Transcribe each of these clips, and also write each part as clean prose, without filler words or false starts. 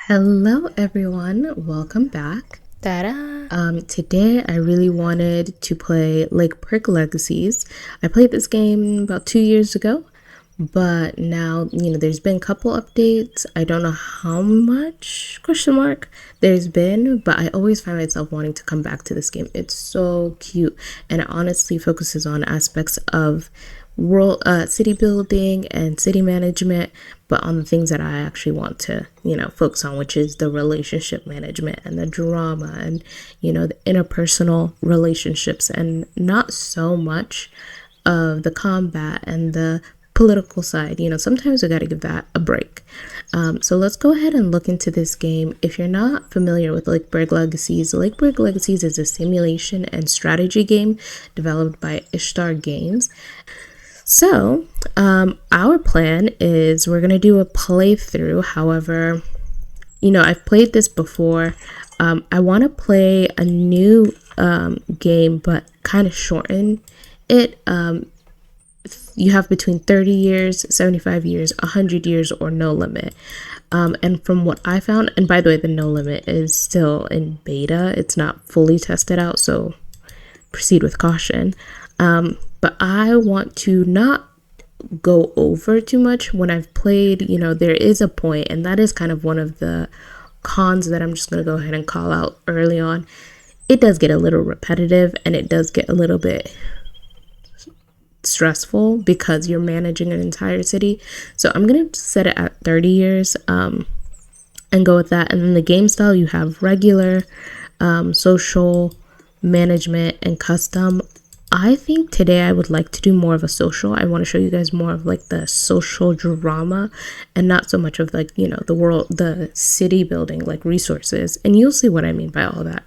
Hello everyone, welcome back. Ta-da! Today I really wanted to play Lakeburg Legacies. I played this game about 2 years ago, but now, there's been a couple updates. I don't know how much, question mark, there's been, but I always find myself wanting to come back to this game. It's so cute, and it honestly focuses on aspects of world city building and city management, but on the things that I actually want to focus on, which is the relationship management and the drama and the interpersonal relationships, and not so much of the combat and the political side. Sometimes we got to give that a break. So let's go ahead and look into this game. If you're not familiar with Lakeburg Legacies is a simulation and strategy game developed by Ishtar Games. So, our plan is we're going to do a playthrough. However, I've played this before. I want to play a new game, but kind of shorten it. You have between 30 years, 75 years, 100 years, or no limit. And from what I found, and by the way, the no limit is still in beta. It's not fully tested out, so proceed with caution. But I want to not go over too much. When I've played, there is a point, and that is kind of one of the cons that I'm just going to go ahead and call out early on. It does get a little repetitive, and it does get a little bit stressful because you're managing an entire city. So I'm going to set it at 30 years and go with that. And then the game style, you have regular, social, management, and custom. I think today I would like to do more of a social. I want to show you guys more of like the social drama and not so much of like, the city building, like resources. And you'll see what I mean by all that.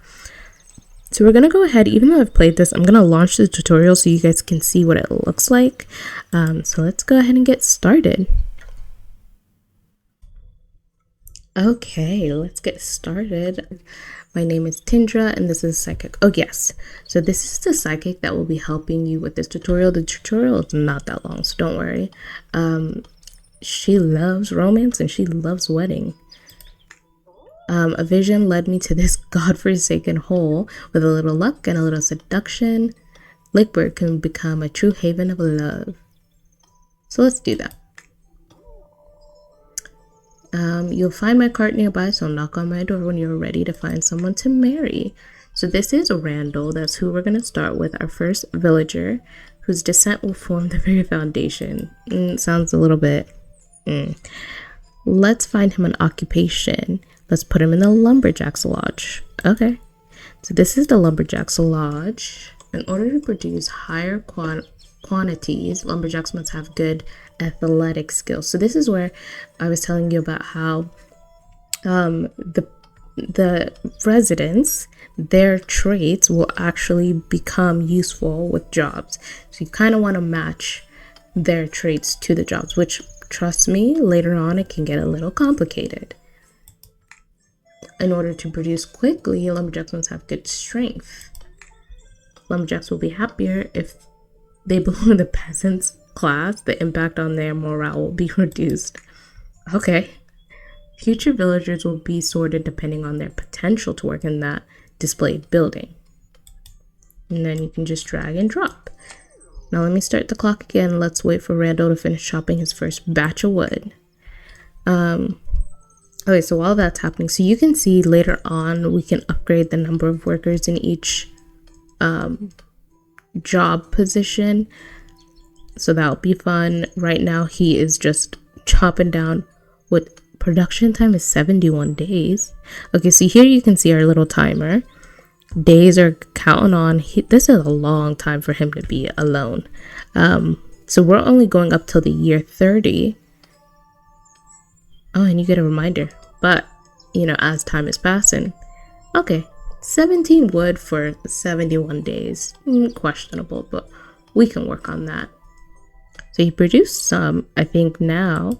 So we're going to go ahead, even though I've played this, I'm going to launch the tutorial so you guys can see what it looks like. So let's go ahead and get started. Okay, let's get started. My name is Tindra, and this is Psychic. Oh, yes. So this is the Psychic that will be helping you with this tutorial. The tutorial is not that long, so don't worry. She loves romance, and she loves wedding. A vision led me to this godforsaken hole. With a little luck and a little seduction, Lakeburg can become a true haven of love. So let's do that. You'll find my cart nearby, so knock on my door when you're ready to find someone to marry. So this is Randall. That's who we're going to start with, our first villager, whose descent will form the very foundation. Sounds a little bit... Let's find him an occupation. Let's put him in the Lumberjack's Lodge. Okay. So this is the Lumberjack's Lodge. In order to produce higher quantities, lumberjacks must have good athletic skills. So this is where I was telling you about how the residents, their traits will actually become useful with jobs. So you kind of want to match their traits to the jobs, which, trust me, later on it can get a little complicated. In order to produce quickly, lumberjacks must have good strength. Lumberjacks will be happier if they belong to the peasants class. The impact on their morale will be reduced. Okay. Future villagers will be sorted depending on their potential to work in that displayed building. And then you can just drag and drop. Now let me start the clock again. Let's wait for Randall to finish chopping his first batch of wood. Okay, so while that's happening, so you can see later on we can upgrade the number of workers in each job position. So that'll be fun. Right now he is just chopping down wood. Production time is 71 days. Okay, so here you can see our little timer. Days are counting on. This is a long time for him to be alone. So we're only going up till the year 30. Oh, and you get a reminder. But, as time is passing. Okay, 17 wood for 71 days. Questionable, but we can work on that. So he produced some. I think now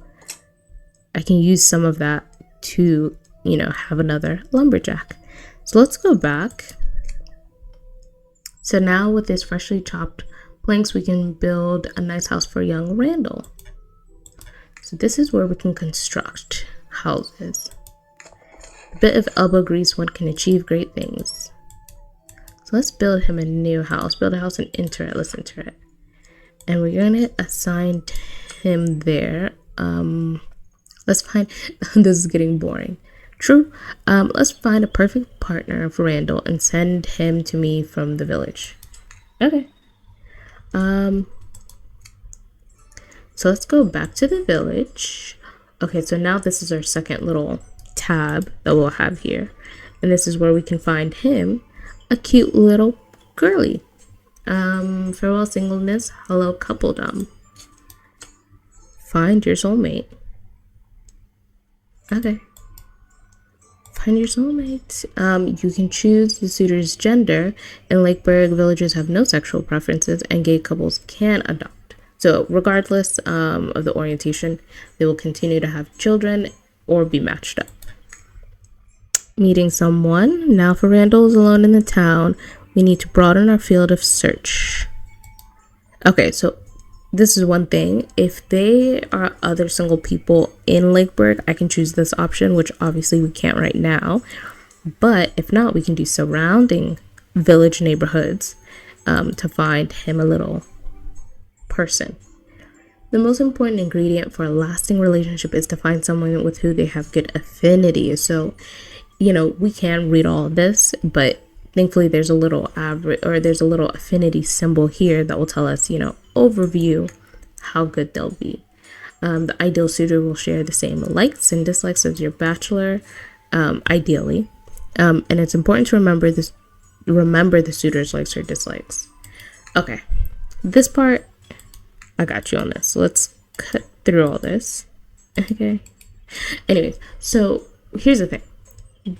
I can use some of that to, have another lumberjack. So let's go back. So now with this freshly chopped planks, we can build a nice house for young Randall. So this is where we can construct houses. A bit of elbow grease, one can achieve great things. So let's build him a new house. Build a house and enter it. Let's enter it. And we're gonna assign him there. Let's find, this is getting boring. True. Let's find a perfect partner for Randall and send him to me from the village. Okay. So let's go back to the village. Okay, so now this is our second little tab that we'll have here. And this is where we can find him a cute little girly. Farewell singleness, hello coupledom. Find your soulmate. Okay. Find your soulmate. You can choose the suitor's gender, and Lakeburg villagers have no sexual preferences, and gay couples can adopt. So regardless of the orientation, they will continue to have children or be matched up. Meeting someone. Now for Randall is alone in the town, we need to broaden our field of search. Okay, so this is one thing. If there are other single people in Lakeburg, I can choose this option, which obviously we can't right now. But if not, we can do surrounding village neighborhoods to find him a little person. The most important ingredient for a lasting relationship is to find someone with who they have good affinity. So, you know, we can read all of this, but thankfully there's a little there's a little affinity symbol here that will tell us, you know, overview how good they'll be. The ideal suitor will share the same likes and dislikes as your bachelor, ideally. And it's important to remember the suitor's likes or dislikes. Okay, this part, I got you on this. So let's cut through all this. Okay. Anyways, so here's the thing.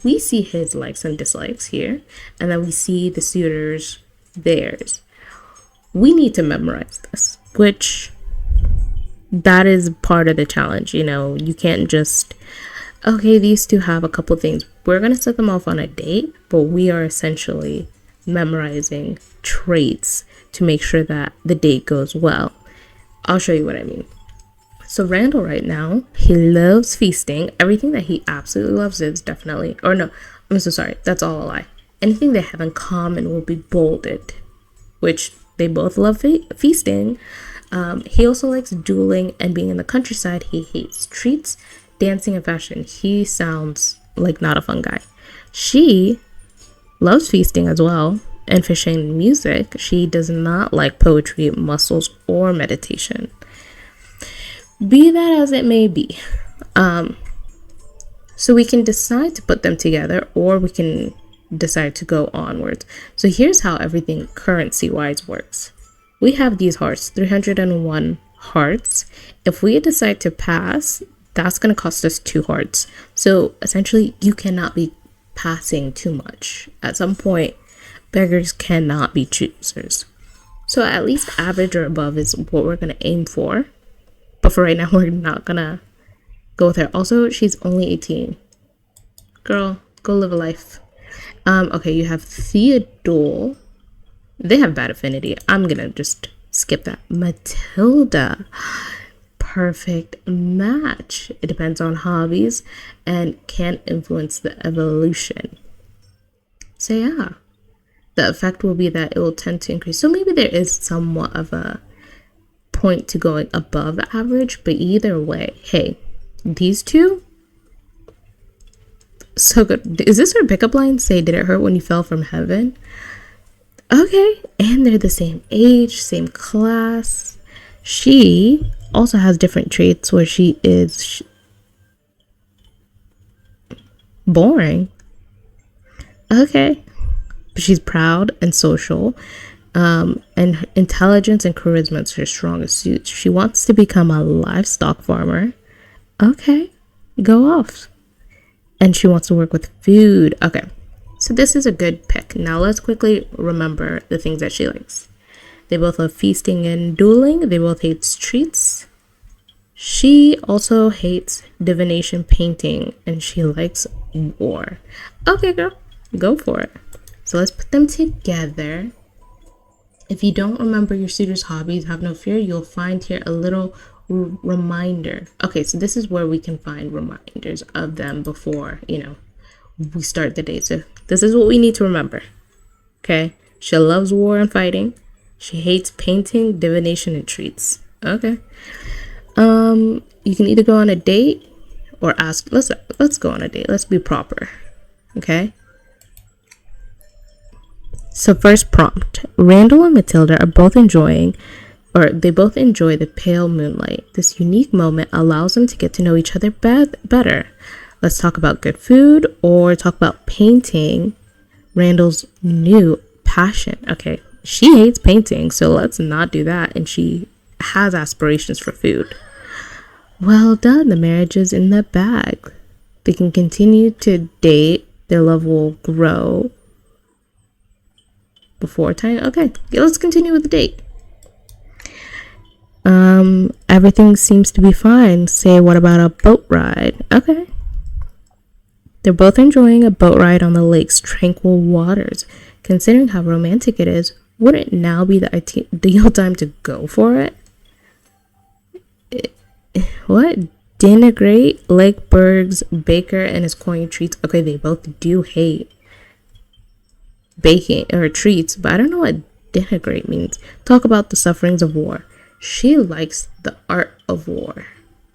We see his likes and dislikes here, and then we see the suitor's theirs. We need to memorize this, which that is part of the challenge. You know, you can't just, okay, these two have a couple things. We're going to set them off on a date, but we are essentially memorizing traits to make sure that the date goes well. I'll show you what I mean. So Randall right now, he loves feasting. Everything that he absolutely loves is definitely, or no, I'm so sorry, that's all a lie. Anything they have in common will be bolded, which they both love feasting. He also likes dueling and being in the countryside. He hates treats, dancing, and fashion. He sounds like not a fun guy. She loves feasting as well, and fishing and music. She does not like poetry, muscles, or meditation. Be that as it may be. So we can decide to put them together, or we can decide to go onwards. So here's how everything currency-wise works. We have these hearts, 301 hearts. If we decide to pass, that's going to cost us 2 hearts. So essentially, you cannot be passing too much. At some point, beggars cannot be choosers. So at least average or above is what we're going to aim for. But for right now, we're not going to go with her. Also, she's only 18. Girl, go live a life. Okay, you have Theodore. They have bad affinity. I'm going to just skip that. Matilda. Perfect match. It depends on hobbies and can influence the evolution. So yeah, the effect will be that it will tend to increase. So maybe there is somewhat of a point to going above the average, but either way, hey, these two, so good. Is this her pickup line? Say, did it hurt when you fell from heaven? Okay, and they're the same age, same class. She also has different traits where she is boring. Okay, but she's proud and social. And intelligence and charisma is her strongest suits. She wants to become a livestock farmer. Okay, go off. And she wants to work with food. Okay, so this is a good pick. Now let's quickly remember the things that she likes. They both love feasting and dueling. They both hate treats. She also hates divination, painting, and she likes war. Okay, girl, go for it. So let's put them together. If you don't remember your suitor's hobbies, have no fear. You'll find here a little reminder. Okay, so this is where we can find reminders of them before, you know, we start the day. So this is what we need to remember. Okay. She loves war and fighting. She hates painting, divination, and treats. Okay. You can either go on a date or ask. Let's go on a date. Let's be proper. Okay. So first prompt. Randall and Matilda are both enjoying, or they both enjoy the pale moonlight. This unique moment allows them to get to know each other better. Let's talk about good food or talk about painting, Randall's new passion. Okay, she hates painting, so let's not do that. And she has aspirations for food. Well done, the marriage is in the bag. They can continue to date. Their love will grow before time. Okay, let's continue with the date. Everything seems to be fine. Say, what about a boat ride? Okay. They're both enjoying a boat ride on the lake's tranquil waters. Considering how romantic it is, wouldn't now be the ideal time to go for it? What? Denigrate Lakeburg's baker and his corny treats. Okay, they both do hate baking or treats, but I don't know what denigrate means. Talk about the sufferings of war. She likes the art of war,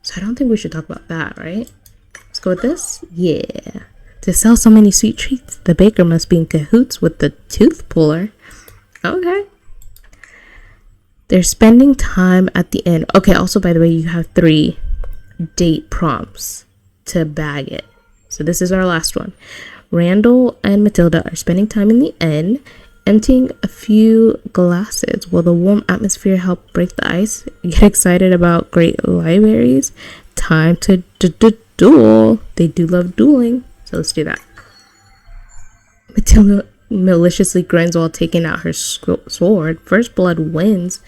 so I don't think we should talk about that, right? Let's go with this. Yeah. To sell so many sweet treats, the baker must be in cahoots with the tooth puller. Okay. They're spending time at the inn. Okay, also, by the way, you have 3 date prompts to bag it. So this is our last one. Randall and Matilda are spending time in the inn, emptying a few glasses. Will the warm atmosphere help break the ice? Get excited about great libraries? Time to duel. They do love dueling, so let's do that. Matilda maliciously grins while taking out her sword. First blood wins.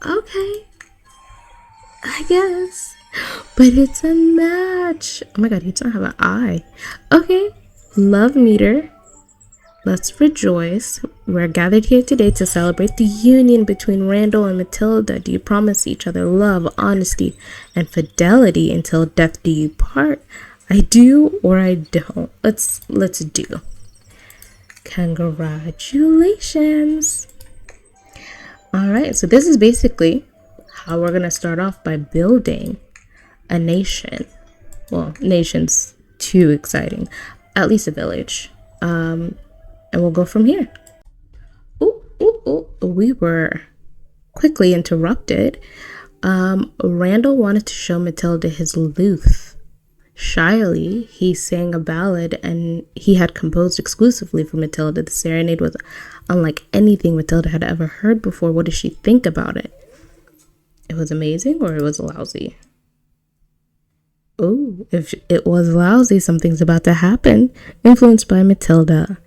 Okay, I guess, but it's a match. Oh my god, he doesn't have an eye. Okay, love meter. Let's rejoice. We're gathered here today to celebrate the union between Randall and Matilda. Do you promise each other love, honesty, and fidelity until death do you part? I do or I don't. Let's do. Congratulations. All right, so this is basically how we're gonna start off by building a nation. Well, nation's too exciting. At least a village. And we'll go from here. We were quickly interrupted. Randall wanted to show Matilda his lute. Shyly, he sang a ballad and he had composed exclusively for Matilda. The serenade was unlike anything Matilda had ever heard before. What does she think about it? It was amazing or it was lousy? Oh, if it was lousy, something's about to happen. Influenced by Matilda.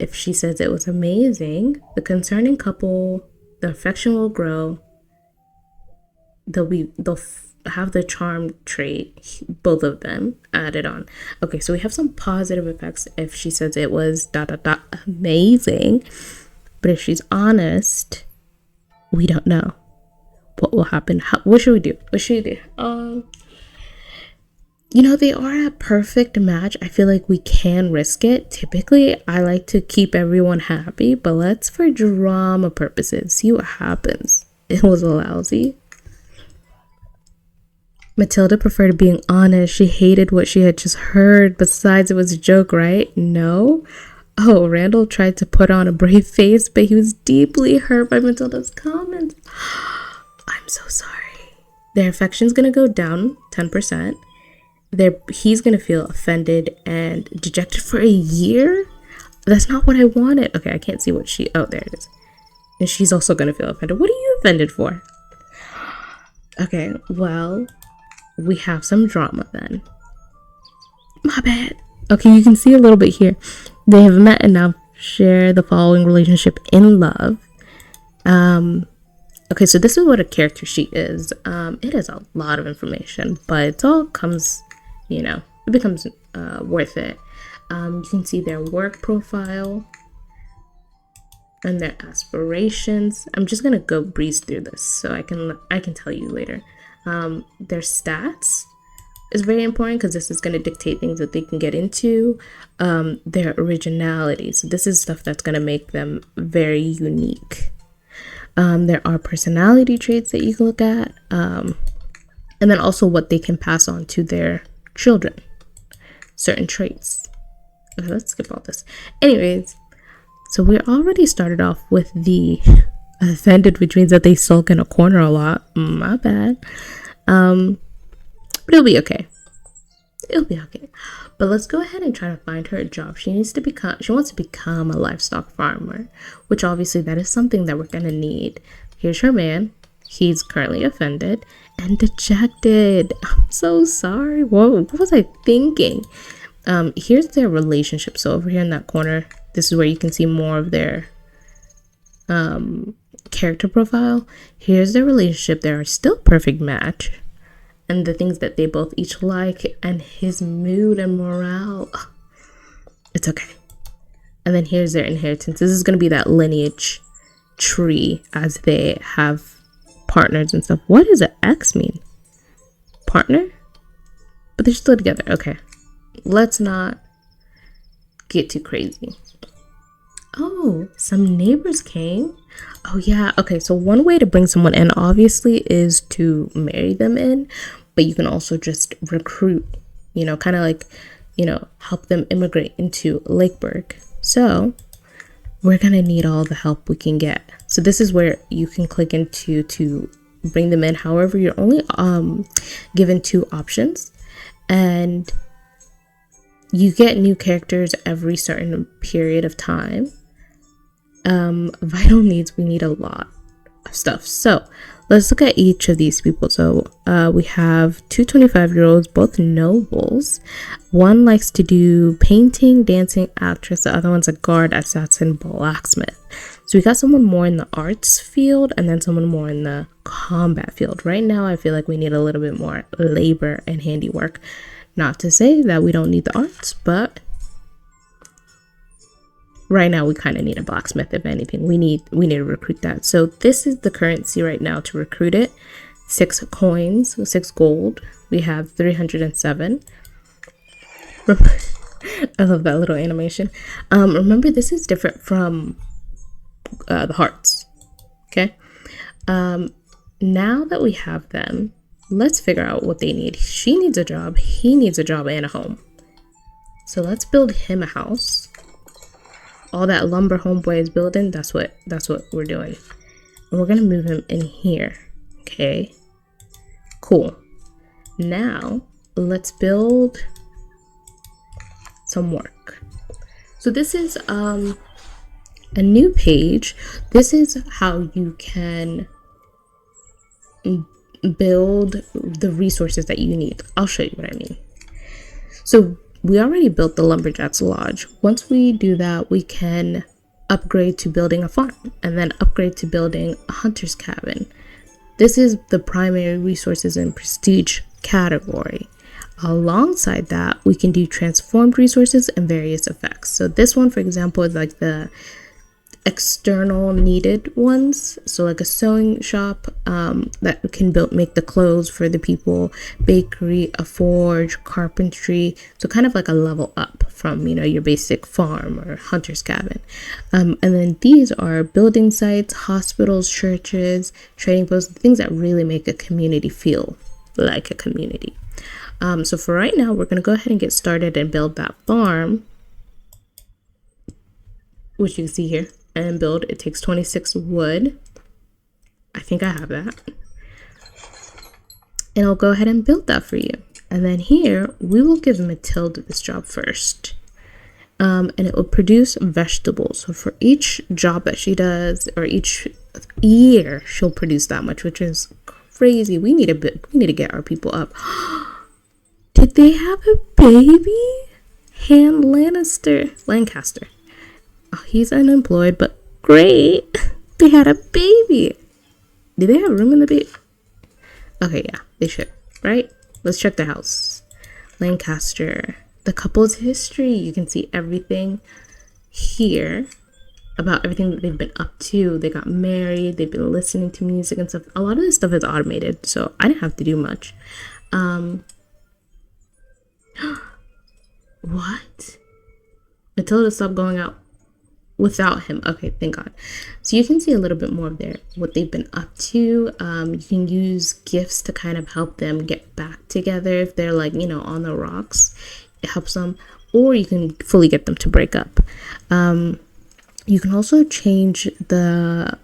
If she says it was amazing, the concerning couple, the affection will grow. They'll have the charm trait, both of them added on. Okay, so we have some positive effects if she says it was amazing. But if she's honest, we don't know what will happen. What should we do? They are a perfect match. I feel like we can risk it. Typically, I like to keep everyone happy, but let's, for drama purposes, see what happens. It was lousy. Matilda preferred being honest. She hated what she had just heard. Besides, it was a joke, right? No? Oh, Randall tried to put on a brave face, but he was deeply hurt by Matilda's comments. I'm so sorry. Their affection's gonna go down 10%. He's gonna feel offended and dejected for a year. That's not what I wanted. Okay, I can't see what there it is. And she's also gonna feel offended. What are you offended for? Okay, well, we have some drama then. My bad. Okay, you can see a little bit here. They have met and now share the following relationship in love. Okay, so this is what a character sheet is. It is a lot of information, but it all comes, it becomes worth it. You can see their work profile and their aspirations. I'm just gonna breeze through this so I can tell you later. Their stats, is very important because this is going to dictate things that they can get into, their originality. So this is stuff that's going to make them very unique. There are personality traits that you can look at, and then also what they can pass on to their children, certain traits. Okay, let's skip all this. Anyways, so we're already started off with the offended, which means that they sulk in a corner a lot. My bad. But it'll be okay. It'll be okay. But let's go ahead and try to find her a job. She wants to become a livestock farmer, which obviously that is something that we're gonna need. Here's her man. He's currently offended and dejected. I'm so sorry. What was I thinking? Here's their relationship. So over here in that corner, this is where you can see more of their character profile. Here's their relationship. They're still perfect match. And the things that they both each like, and his mood and morale. It's okay. And then here's their inheritance. This is going to be that lineage tree as they have partners and stuff. What does an X mean? Partner? But they're still together. Okay. Let's not get too crazy. Oh, some neighbors came. Oh yeah. Okay, so one way to bring someone in obviously is to marry them in, but you can also just recruit, kind of like, help them immigrate into Lakeburg. So we're gonna need all the help we can get. So this is where you can click into to bring them in. However, you're only given 2 options, and you get new characters every certain period of time. Vital needs, we need a lot of stuff. So let's look at each of these people. So we have 2 25-year-olds, both nobles. One likes to do painting, dancing, actress. The other one's a guard, assassin, blacksmith. So we got someone more in the arts field and then someone more in the combat field. Right now, I feel like we need a little bit more labor and handiwork. Not to say that we don't need the arts, but right now we kind of need a blacksmith. If anything, we need to recruit that. So this is the currency right now to recruit it. 6 coins, 6 gold. We have 307. I love that little animation. Remember, this is different from the hearts. Okay. Now that we have them, let's figure out what they need. She needs a job. He needs a job and a home. So let's build him a house. All that lumber homeboy is building, that's what we're doing. And we're gonna move him in here. Okay. Cool. Now let's build some work. So this is a new page. This is how you can build the resources that you need. I'll show you what I mean. So we already built the lumberjack's lodge. Once we do that, we can upgrade to building a farm and then upgrade to building a hunter's cabin. This is the primary resources and prestige category. Alongside that, we can do transformed resources and various effects. So this one, for example, is like the external needed ones, so like a sewing shop that can make the clothes for the people, bakery, a forge, carpentry, so kind of like a level up from your basic farm or hunter's cabin. And then these are building sites, hospitals, churches, trading posts, things that really make a community feel like a community. So for right now, we're gonna go ahead and get started and build that farm, which you can see here. And build. It takes 26 wood. I think I have that. And I'll go ahead and build that for you. And then here, we will give Matilda this job first. And it will produce vegetables. So for each job that she does, or each year, she'll produce that much, which is crazy. We need to get our people up. Did they have a baby? Lancaster. Oh, he's unemployed, but great. They had a baby. Do they have room in the baby? Okay, yeah, they should, right? Let's check the house. Lancaster. The couple's history. You can see everything here about everything that they've been up to. They got married. They've been listening to music and stuff. A lot of this stuff is automated, so I didn't have to do much. What? Matilda stopped going out without him. Okay, thank God. So you can see a little bit more of what they've been up to. You can use gifts to kind of help them get back together if they're like, on the rocks. It helps them. Or you can fully get them to break up. You can also change the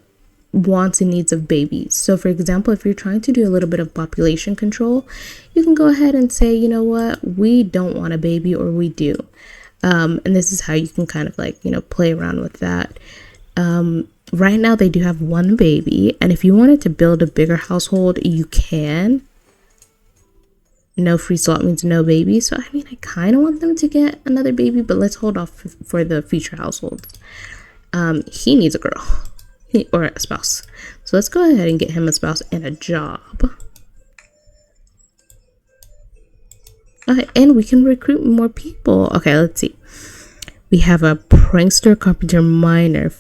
wants and needs of babies. So for example, if you're trying to do a little bit of population control, you can go ahead and say, you know what, we don't want a baby, or we do. And this is how you can kind of like, play around with that. Right now they do have one baby, and if you wanted to build a bigger household, you can. No free slot means no baby. So I mean, I kind of want them to get another baby, but let's hold off for the future households. He needs a girl or a spouse. So let's go ahead and get him a spouse and a job. Okay, and we can recruit more people. Okay, let's see. We have a prankster, carpenter, miner,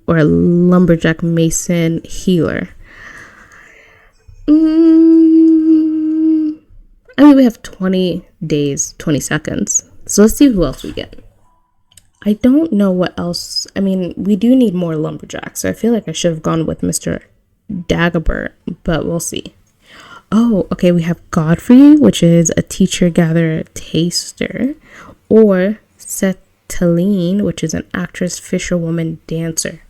or a lumberjack, mason, healer. I mean, we have 20 days, 20 seconds. So let's see who else we get. I don't know what else. I mean, we do need more lumberjacks. So I feel like I should have gone with Mr. Dagobert, but we'll see. Oh, okay, we have Godfrey, which is a teacher, gatherer, taster, or Cetiline, which is an actress, fisherwoman, dancer.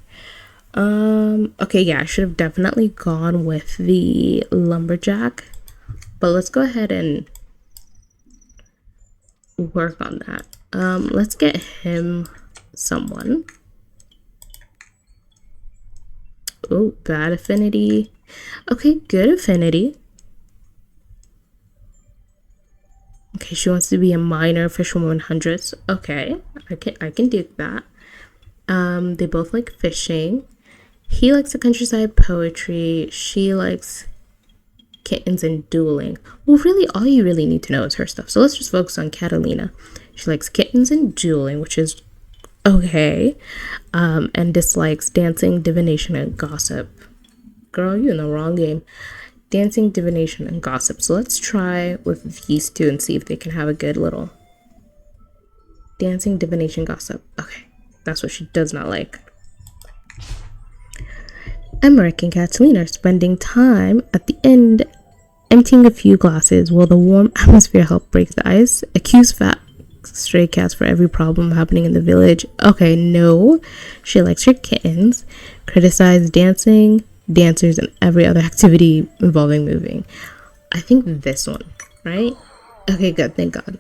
Okay, yeah, I should have definitely gone with the lumberjack, but let's go ahead and work on that. Let's get him someone. Oh, bad affinity. Okay, good affinity. Okay, she wants to be a miner, fisherwoman, hundreds. Okay, I can do that. They both like fishing. He likes the countryside, poetry. She likes kittens and dueling. Well, really, all you really need to know is her stuff. So let's just focus on Catalina. She likes kittens and dueling, which is okay. And dislikes dancing, divination, and gossip. Girl, you're in the wrong game. Dancing, divination, and gossip. So let's try with these two and see if they can have a good little dancing, divination, gossip. Okay, that's what she does not like. Emmerich and Catalina are spending time at the end emptying a few glasses while the warm atmosphere help break the ice. Accuse fat stray cats for every problem happening in the village. Okay, no. She likes her kittens. Criticize dancing, dancers, and every other activity involving moving. I think this one, right? Okay, good. Thank God.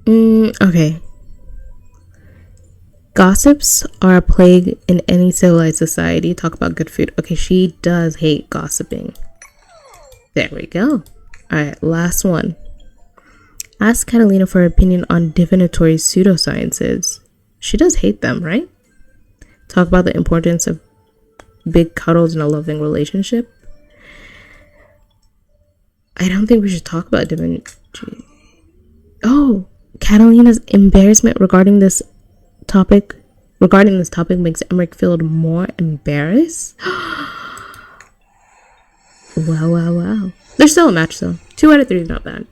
Okay. Gossips are a plague in any civilized society. Talk about good food. Okay, she does hate gossiping. There we go. Alright, last one. Ask Catalina for her opinion on divinatory pseudosciences. She does hate them, right? Talk about the importance of big cuddles in a loving relationship. I don't think we should talk about divinity. Oh, Catalina's embarrassment regarding this topic makes Emmerich feel more embarrassed. Wow. They're still a match though. 2 out of 3 is not bad.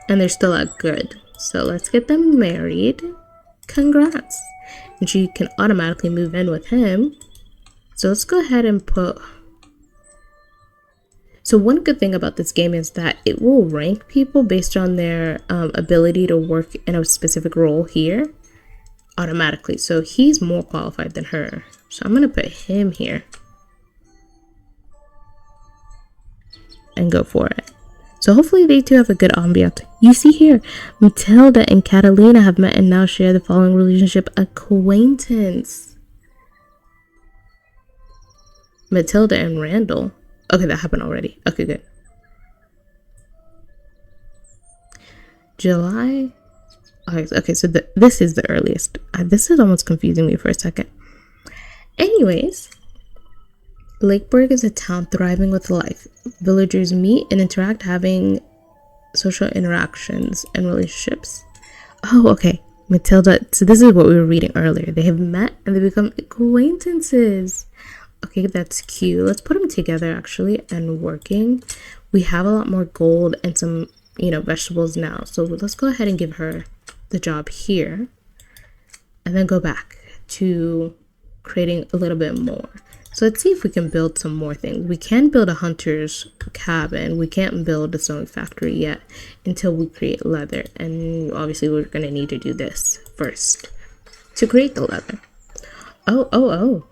And they're still at good. So let's get them married. Congrats. And she can automatically move in with him. So let's go ahead and put... So one good thing about this game is that it will rank people based on their ability to work in a specific role here automatically. So he's more qualified than her. So I'm going to put him here. And go for it. So hopefully they two have a good ambiance. You see here, Matilda and Catalina have met and now share the following relationship: acquaintance. Matilda and Randall. Okay, that happened already. Okay, good. July. Okay, so this is the earliest. This is almost confusing me for a second. Anyways, Lakeburg is a town thriving with life. Villagers meet and interact, having social interactions and relationships. Oh, okay. Matilda. So this is what we were reading earlier. They have met and they become acquaintances. Okay, that's cute. Let's put them together actually and working. We have a lot more gold and some, vegetables now. So let's go ahead and give her the job here. And then go back to creating a little bit more. So let's see if we can build some more things. We can build a hunter's cabin. We can't build a sewing factory yet until we create leather. And obviously we're going to need to do this first to create the leather. Oh.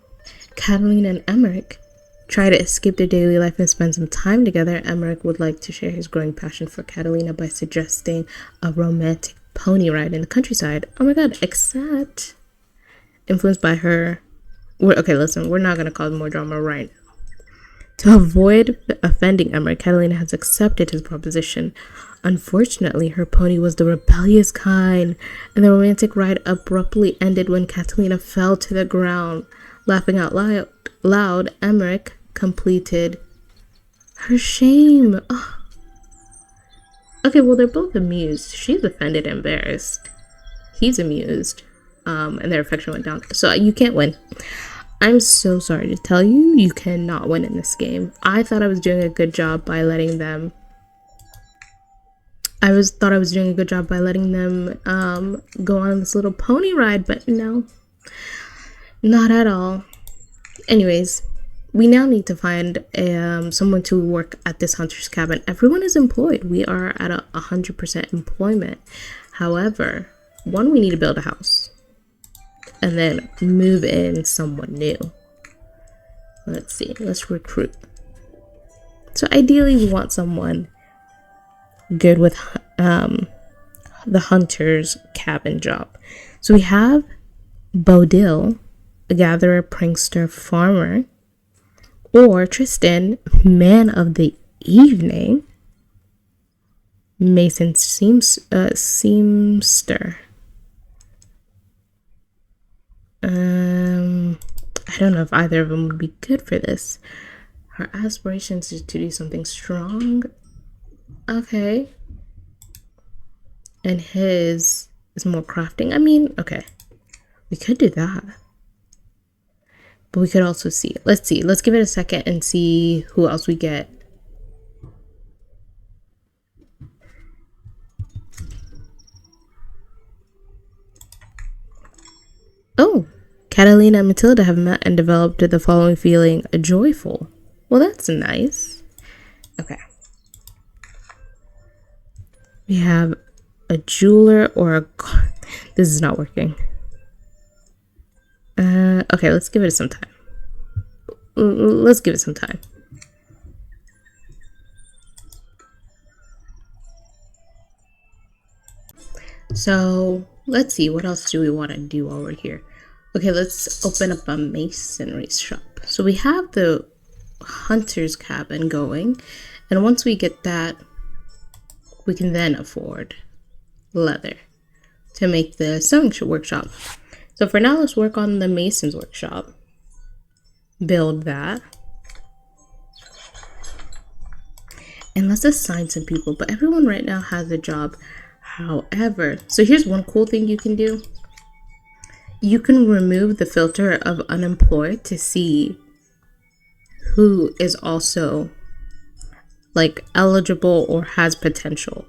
Catalina and Emmerich try to escape their daily life and spend some time together. Emmerich would like to share his growing passion for Catalina by suggesting a romantic pony ride in the countryside. Oh my god, except influenced by her. Okay, listen, we're not going to cause more drama right now. To avoid offending Emmerich, Catalina has accepted his proposition. Unfortunately, her pony was the rebellious kind, and the romantic ride abruptly ended when Catalina fell to the ground. Laughing out loud, Emmerich completed her shame. Oh. Okay, well, they're both amused. She's offended and embarrassed. He's amused, and their affection went down. So you can't win. I'm so sorry to tell you, you cannot win in this game. I thought I was doing a good job by letting them go on this little pony ride, but no, not at all. Anyways, we now need to find someone to work at this hunter's cabin. Everyone is employed. We are at 100% employment. However, we need to build a house and then move in someone new. Let's see. Let's recruit. So ideally, we want someone good with the hunter's cabin job. So we have Bodil, a gatherer, prankster, farmer, or Tristan, man of the evening, mason, seamster. I don't know if either of them would be good for this. Her aspirations is to do something strong. Okay. And his is more crafting. I mean, okay. We could do that. But we could also see. Let's see. Let's give it a second and see who else we get. Oh, Catalina and Matilda have met and developed the following feeling: joyful. Well, that's nice. Okay. We have a jeweler or a... This is not working. Okay, let's give it some time. Let's give it some time. So let's see, what else do we want to do while we're here? Okay, let's open up a masonry shop. So we have the hunter's cabin going, and once we get that, we can then afford leather to make the sewing workshop. So for now, let's work on the mason's workshop. Build that. And let's assign some people, but everyone right now has a job. However, so here's one cool thing you can do. You can remove the filter of unemployed to see who is also like eligible or has potential.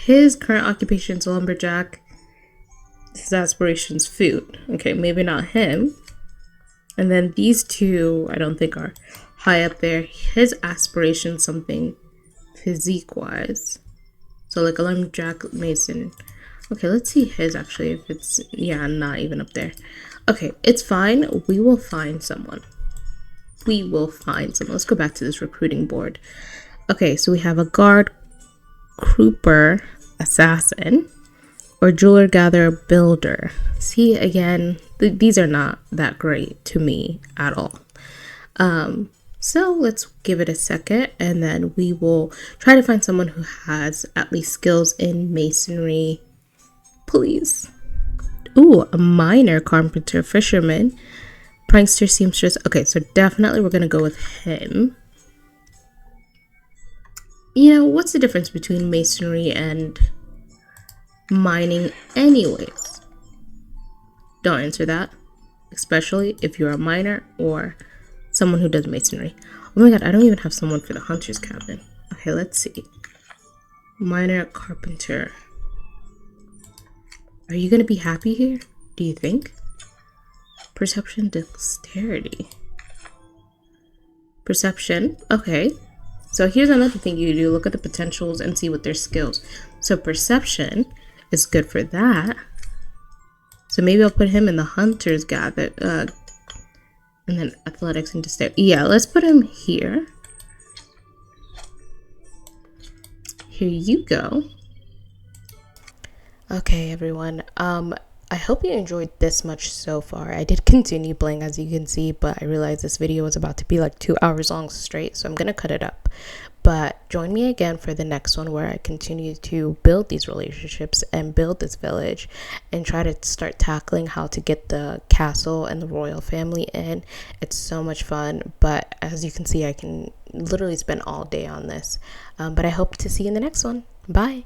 His current occupation is lumberjack. His aspirations food. Okay, maybe not him. And then these two I don't think are high up there. His aspiration something physique wise. So like a lumberjack mason. Okay, let's see his actually, if it's, yeah, not even up there. Okay, it's fine. We will find someone. Let's go back to this recruiting board. Okay, so we have a guard, crooper, assassin, or jeweler, gatherer, builder. See, again, these are not that great to me at all. So let's give it a second, and then we will try to find someone who has at least skills in masonry. Please. Ooh, a miner, carpenter, fisherman, prankster, seamstress. Okay, so definitely we're gonna go with him. You know, what's the difference between masonry and mining anyways? Don't answer that, especially if you're a miner or someone who does masonry. Oh my god, I don't even have someone for the hunter's cabin. Okay, let's see. Miner, carpenter. Are you gonna be happy here? Do you think? Perception, dexterity. Perception, okay. So here's another thing you do. Look at the potentials and see what their skills. So perception is good for that. So maybe I'll put him in the hunter's gather. And then athletics and dexterity. Yeah, let's put him here. Here you go. Okay, everyone. I hope you enjoyed this much so far. I did continue playing, as you can see, but I realized this video was about to be like 2 hours long straight, so I'm gonna cut it up. But join me again for the next one, where I continue to build these relationships and build this village and try to start tackling how to get the castle and the royal family in. It's so much fun, but as you can see, I can literally spend all day on this. But I hope to see you in the next one. Bye.